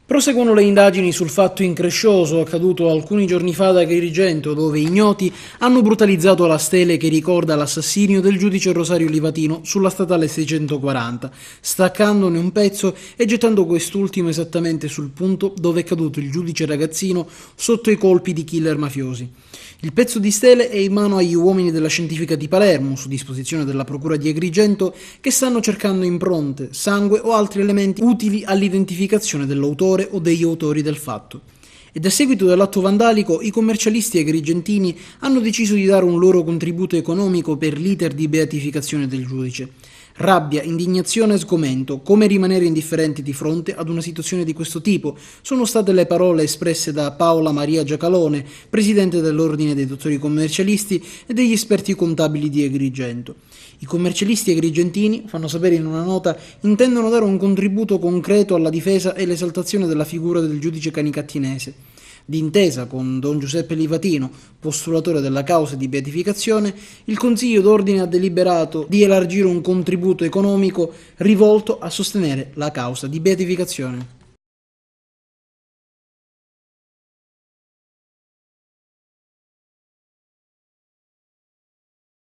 Proseguono le indagini sul fatto increscioso accaduto alcuni giorni fa ad Agrigento, dove ignoti hanno brutalizzato la stele che ricorda l'assassinio del giudice Rosario Livatino sulla statale 640, staccandone un pezzo e gettando quest'ultimo esattamente sul punto dove è caduto il giudice ragazzino sotto i colpi di killer mafiosi. Il pezzo di stele è in mano agli uomini della scientifica di Palermo, su disposizione della procura di Agrigento, che stanno cercando impronte, sangue o altri elementi utili all'identificazione dell'autore o degli autori del fatto. Ed a seguito dell'atto vandalico, i commercialisti agrigentini hanno deciso di dare un loro contributo economico per l'iter di beatificazione del giudice. Rabbia, indignazione e sgomento, come rimanere indifferenti di fronte ad una situazione di questo tipo, sono state le parole espresse da Paola Maria Giacalone, presidente dell'Ordine dei Dottori Commercialisti e degli esperti contabili di Agrigento. I commercialisti agrigentini, fanno sapere in una nota, intendono dare un contributo concreto alla difesa e l'esaltazione della figura del giudice canicattinese. D'intesa con Don Giuseppe Livatino, postulatore della causa di beatificazione, il Consiglio d'Ordine ha deliberato di elargire un contributo economico rivolto a sostenere la causa di beatificazione.